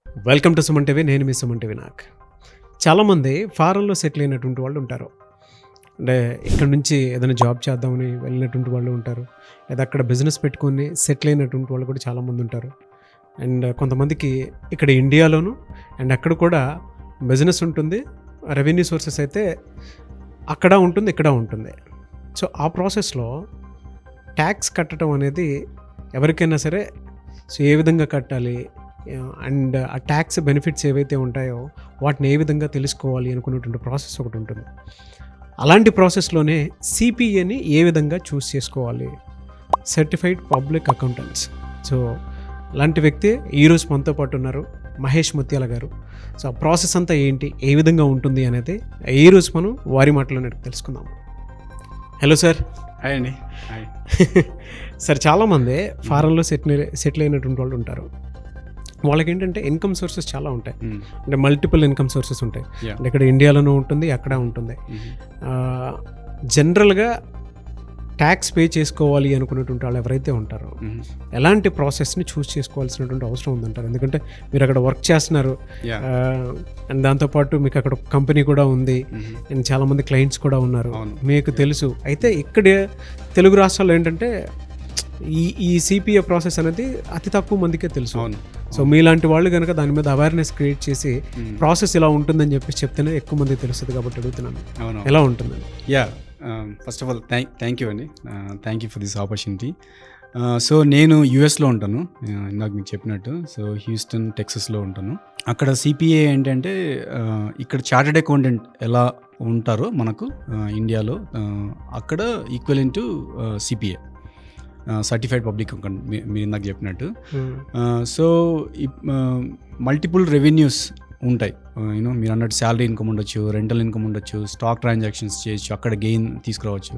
Welcome to Suman TV. నేను మీ Suman TV. చాలామంది ఫారెన్లో సెటిల్ అయినటువంటి వాళ్ళు ఉంటారు. అంటే ఇక్కడ నుంచి ఏదైనా జాబ్ చేద్దామని వెళ్ళినటువంటి వాళ్ళు ఉంటారు, లేదా అక్కడ బిజినెస్ పెట్టుకొని సెటిల్ అయినటువంటి వాళ్ళు కూడా చాలామంది ఉంటారు. అండ్ కొంతమందికి ఇక్కడ ఇండియాలోను అండ్ అక్కడ కూడా బిజినెస్ ఉంటుంది, రెవెన్యూ సోర్సెస్ అయితే అక్కడ ఉంటుంది, ఇక్కడ ఉంటుంది. సో ఆ ప్రాసెస్లో ట్యాక్స్ కట్టడం అనేది ఎవరికైనా సరే సో ఏ విధంగా కట్టాలి అండ్ ఆ ట్యాక్స్ బెనిఫిట్స్ ఏవైతే ఉంటాయో వాటిని ఏ విధంగా తెలుసుకోవాలి అనుకున్నటువంటి ప్రాసెస్ ఒకటి ఉంటుంది. అలాంటి ప్రాసెస్లోనే సిపిఏని ఏ విధంగా చూస్ చేసుకోవాలి, సర్టిఫైడ్ పబ్లిక్ అకౌంటెంట్స్. సో అలాంటి వ్యక్తి ఈరోజు మనతో పాటు ఉన్నారు, మహేష్ ముత్యాల గారు. సో ఆ ప్రాసెస్ అంతా ఏంటి, ఏ విధంగా ఉంటుంది అనేది ఈరోజు మనం వారి మాటలోనే తెలుసుకుందాం. Hello sir. హాయ్ అండి. హాయ్ సార్, చాలామంది ఫారెన్లో సెటిల్ అయినటువంటి వాళ్ళు ఉంటారు. వాళ్ళకి ఏంటంటే ఇన్కమ్ సోర్సెస్ చాలా ఉంటాయి, అంటే మల్టిపుల్ ఇన్కమ్ సోర్సెస్ ఉంటాయి. అంటే ఇక్కడ ఇండియాలోనూ ఉంటుంది, అక్కడ ఉంటుంది. జనరల్గా ట్యాక్స్ పే చేసుకోవాలి అనుకున్నటువంటి వాళ్ళు ఎవరైతే ఉంటారో ఎలాంటి ప్రాసెస్ని చూస్ చేసుకోవాల్సినటువంటి అవసరం ఉందంటారు? ఎందుకంటే మీరు అక్కడ వర్క్ చేస్తున్నారు అండ్ దాంతోపాటు మీకు అక్కడ కంపెనీ కూడా ఉంది అండ్ చాలామంది క్లయింట్స్ కూడా ఉన్నారు, మీకు తెలుసు. అయితే ఇక్కడ తెలుగు రాష్ట్రాల్లో ఏంటంటే ఈ సిపిఏ ప్రాసెస్ అనేది అతి తక్కువ మందికే తెలుసు. సో మీలాంటి వాళ్ళు కనుక దాని మీద అవేర్నెస్ క్రియేట్ చేసి ప్రాసెస్ ఇలా ఉంటుందని చెప్పి చెప్తేనే ఎక్కువ మంది తెలుస్తుంది కాబట్టి అడుగుతున్నాను, ఎలా ఉంటుందని. First of all thank you అండి. Thank you for this opportunity. So నేను యూఎస్లో ఉంటాను, ఇందాక మీకు చెప్పినట్టు. సో హ్యూస్టన్, టెక్సస్లో ఉంటాను. అక్కడ సిపిఏ ఏంటంటే ఇక్కడ చార్టెడ్ అకౌంటెంట్ ఎలా ఉంటారో మనకు ఇండియాలో, అక్కడ equivalent to CPA, certified public account, మీరు ఇందాక చెప్పినట్టు. సో మల్టిపుల్ రెవెన్యూస్ ఉంటాయి. యూనో మీరు అన్నట్టు శాలరీ ఇన్కమ్ ఉండొచ్చు, రెంటల్ ఇన్కమ్ ఉండొచ్చు, స్టాక్ ట్రాన్సాక్షన్స్ చేయొచ్చు, అక్కడ గెయిన్ తీసుకురావచ్చు.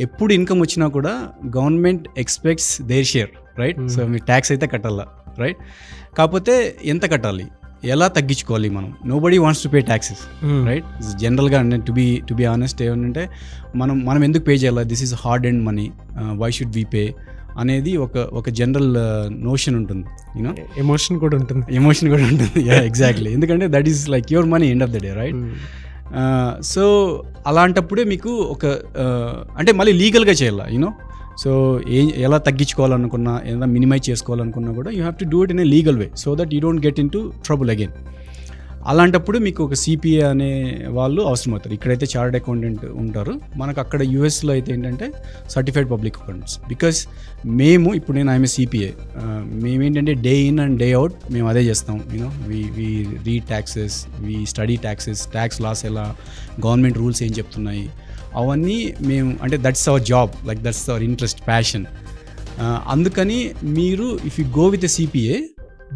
ఎప్పుడు ఇన్కమ్ వచ్చినా కూడా government expects their share, right? So మీరు ట్యాక్స్ అయితే కట్టాలా, రైట్? కాకపోతే ఎంత కట్టాలి, ఎలా తగ్గించుకోవాలి మనం? Nobody wants to pay taxes, right? జనరల్గా టు బి ఆనెస్ట్ ఏమంటే మనం ఎందుకు పే చేయాలి, this is hard and money, why should we pay అనేది ఒక జనరల్ నోషన్ ఉంటుంది. యూనో ఎమోషన్ కూడా ఉంటుంది. ఎగ్జాక్ట్లీ. ఎందుకంటే that is like your money end of the day, right? So అలాంటప్పుడే మీకు అంటే మళ్ళీ లీగల్గా చేయాలి, యూనో. సో ఎలా తగ్గించుకోవాలనుకున్నా, ఎలా మినిమైజ్ చేసుకోవాలనుకున్నా కూడా you have to do it in a legal way so that you don't get in to trouble again. అలాంటప్పుడు మీకు ఒక సిపిఏ అనే వాళ్ళు అవసరం అవుతారు. ఇక్కడైతే చార్టెడ్ అకౌంటెంట్ ఉంటారు, మనకు అక్కడ యూఎస్లో అయితే ఏంటంటే సర్టిఫైడ్ పబ్లిక్ అకౌంటెంట్స్. బికాస్ ఇప్పుడు నేను ఐఎమ్ సిపిఏ, మేమేంటంటే day in and day out మేము అదే చేస్తాం. You know we read taxes, we study taxes, tax loss ఎలా, గవర్నమెంట్ రూల్స్ ఏం చెప్తున్నాయి, అవన్నీ మేము, అంటే that's our job, like that's our interest, passion. అందుకని మీరు if you go with a CPA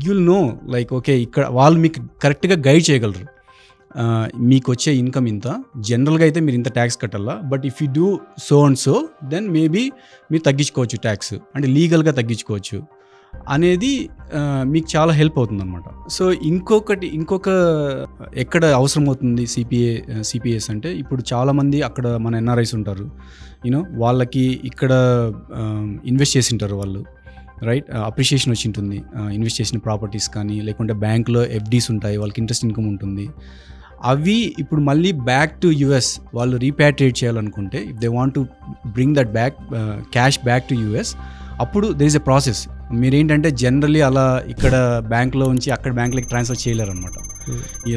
you'll know like okay, ఇక్కడ వాళ్ళు మీకు కరెక్ట్గా గైడ్ చేయగలరు. మీకు వచ్చే ఇన్కమ్ ఇంత, జనరల్గా అయితే మీరు ఇంత ట్యాక్స్ కట్టాలా, but if you do so and so then maybe మీరు తగ్గించుకోవచ్చు ట్యాక్స్, అంటే లీగల్గా తగ్గించుకోవచ్చు అనేది మీకు చాలా హెల్ప్ అవుతుంది అనమాట. సో ఇంకొక ఎక్కడ అవసరం అవుతుంది సిపిఎస్ అంటే, ఇప్పుడు చాలామంది అక్కడ మన ఎన్ఆర్ఐస్ ఉంటారు, యూనో, వాళ్ళకి ఇక్కడ ఇన్వెస్ట్ చేసి ఉంటారు వాళ్ళు, రైట్? అప్రిషియేషన్ వచ్చి ఉంటుంది, ఇన్వెస్ట్ చేసిన ప్రాపర్టీస్ కానీ, లేకుంటే బ్యాంక్లో ఎఫ్డీస్ ఉంటాయి, వాళ్ళకి ఇంట్రెస్ట్ ఇన్కమ్ ఉంటుంది. అవి ఇప్పుడు మళ్ళీ బ్యాక్ టు యుఎస్ వాళ్ళు రీపాట్రియేట్ చేయాలనుకుంటే, if they want to bring that cash back to US, అప్పుడు దెర్ ఇస్ ఎ ప్రాసెస్. మీరేంటంటే జనరల్లీ అలా ఇక్కడ బ్యాంక్లో ఉంచి అక్కడ బ్యాంక్లోకి ట్రాన్స్ఫర్ చేయలేరు అనమాట.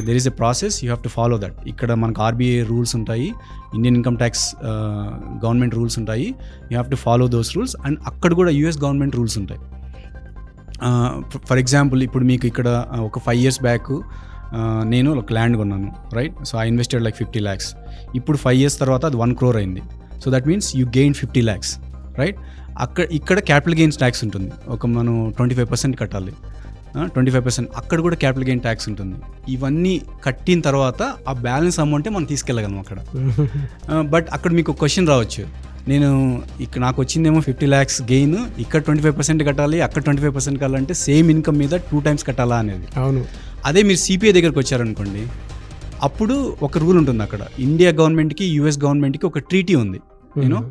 There is a process, you have to follow that. ఇక్కడ మనకు ఆర్బీఐ రూల్స్ ఉంటాయి, Indian income tax government rules ఉంటాయి, you have to follow those rules. And అక్కడ కూడా యూఎస్ గవర్నమెంట్ రూల్స్ ఉంటాయి. ఫర్ ఎగ్జాంపుల్ ఇప్పుడు మీకు ఇక్కడ ఒక 5 years బ్యాక్ నేను ఒక ల్యాండ్ కొన్నాను, right? So I invested like 50 lakhs. ఇప్పుడు 5 years తర్వాత అది 1 crore అయింది. So that means you gain 50 lakhs, right? ఇక్కడ క్యాపిటల్ గెయిన్స్ ట్యాక్స్ ఉంటుంది, మనం 25% కట్టాలి, 25%. అక్కడ కూడా క్యాపిటల్ గెయిన్ ట్యాక్స్ ఉంటుంది. ఇవన్నీ కట్టిన తర్వాత ఆ బ్యాలెన్స్ అమౌంటే మనం తీసుకెళ్ళగలం అక్కడ. బట్ అక్కడ మీకు ఒక క్వశ్చన్ రావచ్చు, నాకు వచ్చిందేమో 50 lakhs గెయిన్, ఇక్కడ 25% కట్టాలి, అక్కడ 25% కట్టాలంటే సేమ్ ఇన్కమ్ మీద 2 times కట్టాలా అనేది. అవును. అదే మీరు సిపిఐ దగ్గరకు వచ్చారనుకోండి, అప్పుడు ఒక రూల్ ఉంటుంది అక్కడ. ఇండియా గవర్నమెంట్కి యుఎస్ గవర్నమెంట్కి ఒక ట్రీటీ ఉంది, you know,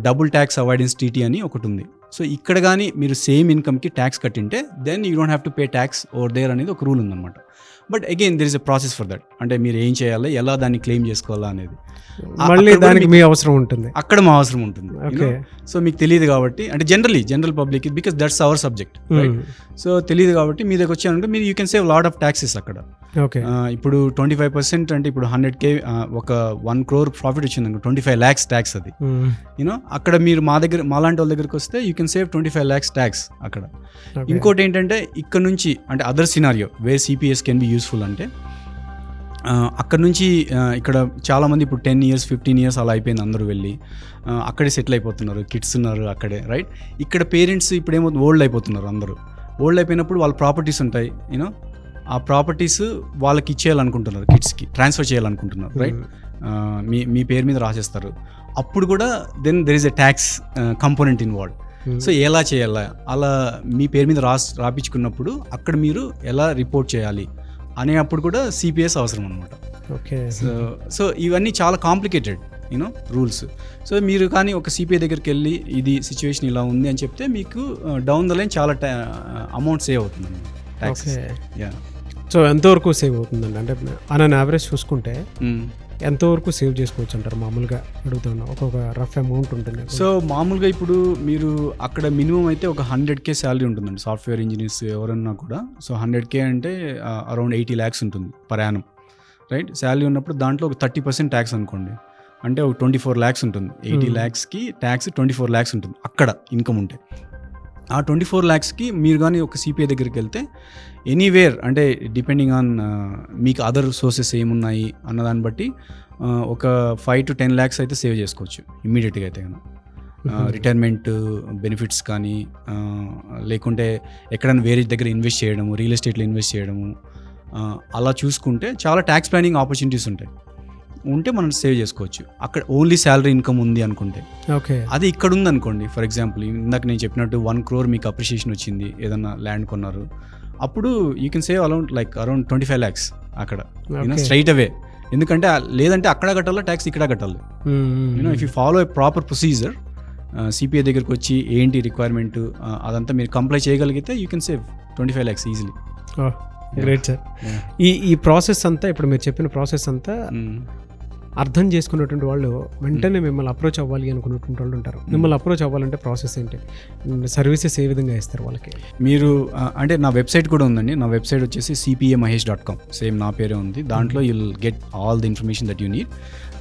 double tax avoidance treaty అని ఒకటి ఉంది. సో ఇక్కడ కానీ మీరు సేమ్ ఇన్కమ్కి ట్యాక్స్ కట్టింటే then you don't have to pay tax over there అనేది ఒక రూల్ ఉందన్నమాట. But again there is a process for that. అంటే మీరు ఏం చేయాలి, ఎలా దాన్ని క్లెయిమ్ చేసుకోవాలా అనేది మళ్ళీ దానికి మీ అవసరం ఉంటుంది, అక్కడ మా అవసరం ఉంటుంది. సో మీకు తెలియదు కాబట్టి, అంటే general public, because that's our subject, so తెలియదు కాబట్టి మీ దగ్గర వచ్చానంటే మీరు you can save lot of taxes అక్కడ. ఇప్పుడు 25% అంటే ఇప్పుడు 100K ఒక 1 crore ప్రాఫిట్ వచ్చింది అనుకో, 25 lakhs ట్యాక్స్ అది. అక్కడ మీరు మాలాంటి వాళ్ళ దగ్గరికి వస్తే you can save 25 lakhs tax అక్కడ. ఇంకోటి ఏంటంటే ఇక్కడ నుంచి అంటే other scenario way CPS can be useful అంటే అక్కడ నుంచి ఇక్కడ చాలామంది ఇప్పుడు 10 years 15 years అలా అయిపోయింది, అందరూ వెళ్ళి అక్కడే సెటిల్ అయిపోతున్నారు, కిడ్స్ ఉన్నారు అక్కడే, రైట్. ఇక్కడ పేరెంట్స్ ఇప్పుడు ఏమో ఓల్డ్ అయిపోతున్నారు, అందరూ ఓల్డ్ అయిపోయినప్పుడు వాళ్ళ ప్రాపర్టీస్ ఉంటాయి, ఆ ప్రాపర్టీస్ వాళ్ళకి ఇచ్చేయాలనుకుంటున్నారు, కిడ్స్కి ట్రాన్స్ఫర్ చేయాలనుకుంటున్నారు, రైట్. మీ పేరు మీద రాసేస్తారు. అప్పుడు కూడా then there is a tax component involved. So ఎలా చేయాలా, అలా మీ పేరు మీద రాపించుకున్నప్పుడు అక్కడ మీరు ఎలా రిపోర్ట్ చేయాలి అనే అప్పుడు కూడా సిపిఎస్ అవసరం అనమాట. సో ఇవన్నీ చాలా కాంప్లికేటెడ్ రూల్స్. సో మీరు కానీ ఒక సిపిఐ దగ్గరికి వెళ్ళి ఇది సిచ్యువేషన్ ఇలా ఉంది అని చెప్తే మీకు డౌన్ ద లైన్ చాలా అమౌంట్ సేవ్ అవుతుంది అన్నమాట, ట్యాక్సెస్. సో ఎంతవరకు సేవ్ అవుతుందండి, అంటే ఆన్ యావరేజ్ చూసుకుంటే ఎంతవరకు సేవ్ చేసుకోవచ్చు అంటారు? మామూలుగా అడుగుతున్నా, ఒక్కొక్క రఫ్ అమౌంట్ ఉంటుంది. సో మామూలుగా ఇప్పుడు మీరు అక్కడ మినిమం అయితే ఒక 100K శాలరీ ఉంటుందండి సాఫ్ట్వేర్ ఇంజనీర్స్ ఎవరన్నా కూడా. సో 100K అంటే అరౌండ్ 80 lakhs ఉంటుంది పర్ యానం, రైట్. శాలరీ ఉన్నప్పుడు దాంట్లో ఒక 30% ట్యాక్స్ అనుకోండి, అంటే ఒక 24 lakhs ఉంటుంది. 80 lakhsకి ట్యాక్స్ 24 lakhs ఉంటుంది అక్కడ ఇన్కమ్ ఉంటే. ఆ 24 lakhsకి మీరు కానీ ఒక సిపిఐ దగ్గరికి వెళ్తే ఎనీవేర్, అంటే డిపెండింగ్ ఆన్ మీకు అదర్ సోర్సెస్ ఏమున్నాయి అన్నదాన్ని బట్టి ఒక 5 to 10 lakhs అయితే సేవ్ చేసుకోవచ్చు ఇమ్మీడియట్గా అయితే కనుక. రిటైర్మెంట్ బెనిఫిట్స్ కానీ లేకుంటే ఎక్కడైనా వేరే దగ్గర ఇన్వెస్ట్ చేయడము, రియల్ ఎస్టేట్లో ఇన్వెస్ట్ చేయడము, అలా చూసుకుంటే చాలా ట్యాక్స్ ప్లానింగ్ ఆపర్చునిటీస్ ఉంటాయి, ఉంటే మనం సేవ్ చేసుకోవచ్చు. అక్కడ ఓన్లీ శాలరీ ఇన్కమ్ ఉంది అనుకుంటే. అది ఇక్కడ ఉంది అనుకోండి, ఫర్ ఎగ్జాంపుల్ ఇందాక నేను చెప్పినట్టు 1 crore మీకు అప్రిషియేషన్ వచ్చింది, ఏదన్నా ల్యాండ్ కొన్నారు, అప్పుడు you can save around 25 lakhs అక్కడ స్ట్రైట్ అవే. ఎందుకంటే లేదంటే అక్కడ కట్టాలా ట్యాక్స్, ఇక్కడ కట్టాలి. If you follow a proper procedure, CPI దగ్గరికి వచ్చి ఏంటి రిక్వైర్మెంట్ అదంతా మీరు కంప్లై చేయగలిగితే you can save 25 lakhs easily. Great sir. ఈ ప్రాసెస్ అంతా, ఇప్పుడు మీరు చెప్పిన ప్రాసెస్ అంతా అర్థం చేసుకున్నటువంటి వాళ్ళు వెంటనే మిమ్మల్ని అప్రోచ్ అవ్వాలి అనుకున్నటువంటి వాళ్ళు ఉంటారు. మిమ్మల్ని అప్రోచ్ అవ్వాలంటే ప్రాసెస్ ఏంటి, సర్వీసెస్ ఏ విధంగా ఇస్తారు వాళ్ళకి? మీరు అంటే నా వెబ్సైట్ కూడా ఉందండి. నా వెబ్సైట్ వచ్చేసి cpamahesh.com, సేమ్ నా పేరే ఉంది. దాంట్లో you'll get all the information that you need.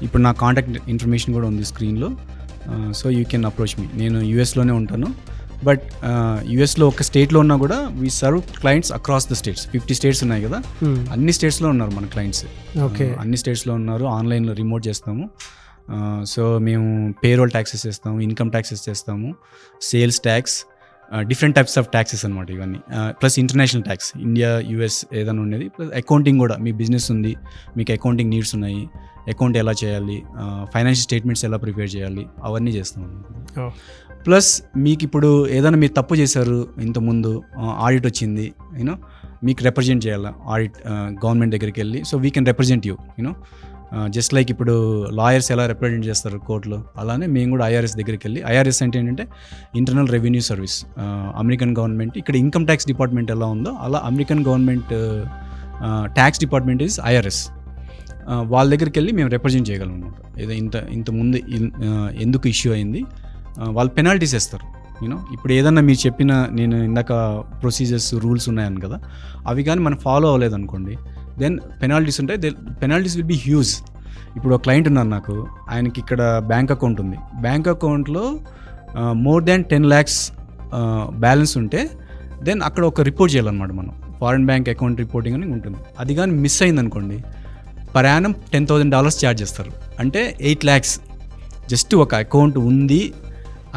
ఇప్పుడు నా కాంటాక్ట్ ఇన్ఫర్మేషన్ కూడా ఉంది స్క్రీన్లో. సో యూ కెన్ అప్రోచ్ మీ. నేను యూఎస్లోనే ఉంటాను, బట్ యూఎస్లో ఒక స్టేట్లో ఉన్నా కూడా we serve clients across the states. 50 states ఉన్నాయి కదా, అన్ని స్టేట్స్లో ఉన్నారు మన క్లయింట్స్. అన్ని స్టేట్స్లో ఉన్నారు, ఆన్లైన్లో రిమోట్ చేస్తాము. సో మేము పేరోల్ ట్యాక్సెస్ చేస్తాము, ఇన్కమ్ ట్యాక్సెస్ చేస్తాము, sales tax, different types of taxes అనమాట ఇవన్నీ. Plus international tax, India US ఏదైనా ఉండేది. ప్లస్ అకౌంటింగ్ కూడా, మీ బిజినెస్ ఉంది, మీకు అకౌంటింగ్ నీడ్స్ ఉన్నాయి, అకౌంట్ ఎలా చేయాలి, ఫైనాన్షియల్ స్టేట్మెంట్స్ ఎలా ప్రిపేర్ చేయాలి, అవన్నీ చేస్తాము. ప్లస్ మీకు ఇప్పుడు ఏదైనా మీరు తప్పు చేశారు, ఇంతకుముందు ఆడిట్ వచ్చింది, మీకు రిప్రజెంట్ చేయాలి ఆడిట్ గవర్నమెంట్ దగ్గరికి వెళ్ళి. So we can represent you, just like ఇప్పుడు లాయర్స్ ఎలా రిప్రజెంట్ చేస్తారు కోర్టులో, అలానే మేము కూడా ఐఆర్ఎస్ దగ్గరికి వెళ్ళి. ఐఆర్ఎస్ అంటే ఏంటంటే internal revenue service, American government. ఇక్కడ ఇన్కమ్ ట్యాక్స్ డిపార్ట్మెంట్ ఎలా ఉందో అలా American government tax department is IRS. వాళ్ళ దగ్గరికి వెళ్ళి మేము రిప్రజెంట్ చేయగలం అనమాట. ఏదో ఇంతకుముందు ఎందుకు ఇష్యూ అయింది, వాళ్ళు పెనాల్టీస్ వేస్తారు. ఇప్పుడు ఏదన్నా మీరు చెప్పిన, నేను ఇందాక ప్రొసీజర్స్ రూల్స్ ఉన్నాయని కదా, అవి కానీ మనం ఫాలో అవ్వలేదు అనుకోండి, దెన్ పెనాల్టీస్ ఉంటాయి. Penalties will be huge. ఇప్పుడు ఒక క్లయింట్ ఉన్నారు నాకు, ఆయనకి ఇక్కడ బ్యాంక్ అకౌంట్ ఉంది. బ్యాంక్ అకౌంట్లో మోర్ దాన్ 10 lakhs బ్యాలెన్స్ ఉంటే దెన్ అక్కడ ఒక రిపోర్ట్ చేయాలన్నమాట మనం. ఫారిన్ బ్యాంక్ అకౌంట్ రిపోర్టింగ్ అని ఉంటుంది. అది కానీ మిస్ అయింది అనుకోండి, పర్ యానం $10,000 ఛార్జ్ చేస్తారు. అంటే 8 lakhs జస్ట్ ఒక అకౌంట్ ఉంది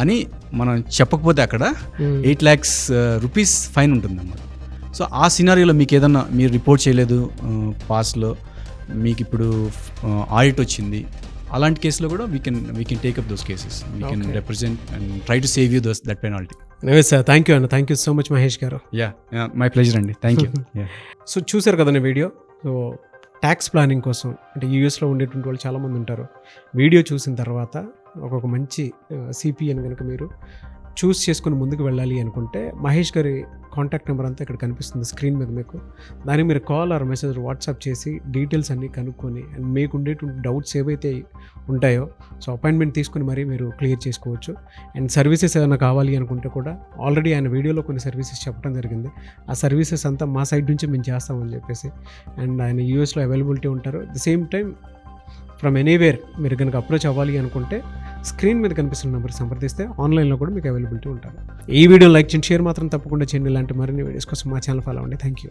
అని మనం చెప్పకపోతే అక్కడ 8 lakhs rupees ఫైన్ ఉంటుంది అన్నమాట. సో ఆ సినారియోలో మీకు ఏదన్నా మీరు రిపోర్ట్ చేయలేదు పాస్ట్లో, మీకు ఇప్పుడు ఆడిట్ వచ్చింది, అలాంటి కేసులో కూడా we can take up those cases. We can represent and try to save you that penalty. Sir, thank you అన్న, thank you so much Mahesh గారు. మై ప్లెజర్ అండి, థ్యాంక్ యూ. సో చూసారు కదండి వీడియో. సో ట్యాక్స్ ప్లానింగ్ కోసం అంటే యూఎస్లో ఉండేటువంటి వాళ్ళు చాలామంది ఉంటారు. వీడియో చూసిన తర్వాత ఒక మంచి సిపిఎన్ కనుక మీరు చూస్ చేసుకుని ముందుకు వెళ్ళాలి అనుకుంటే మహేష్ గారి కాంటాక్ట్ నెంబర్ అంతా ఇక్కడ కనిపిస్తుంది స్క్రీన్ మీద మీకు. దానికి మీరు కాల్ ఆర్ మెసేజ్ వాట్సాప్ చేసి డీటెయిల్స్ అన్నీ కనుక్కొని అండ్ మీకు ఉండేటువంటి డౌట్స్ ఏవైతే ఉంటాయో సో అపాయింట్మెంట్ తీసుకుని మరీ మీరు క్లియర్ చేసుకోవచ్చు. అండ్ సర్వీసెస్ ఏమైనా కావాలి అనుకుంటే కూడా ఆల్రెడీ ఆయన వీడియోలో కొన్ని సర్వీసెస్ చెప్పడం జరిగింది. ఆ సర్వీసెస్ అంతా మా సైడ్ నుంచి మేము చేస్తామని చెప్పేసి. అండ్ ఆయన యూఎస్లో అవైలబిలిటీ ఉంటారు. The same time from anywhere మీరు కనుక అప్రోచ్ అవ్వాలి అనుకుంటే స్క్రీన్ మీద కనిపిస్తున్న నెంబర్ సంప్రదిస్తే ఆన్లైన్లో కూడా మీకు అవైలబిలిటీ ఉంటారు. ఈ వీడియో లైక్ చేయండి, షేర్ మాత్రం తప్పకుండా చేయండి. ఇలాంటి మరిన్ని వీడియోస్ కోసం మా ఛానల్ ఫాలో అవ్వండి. Thank you.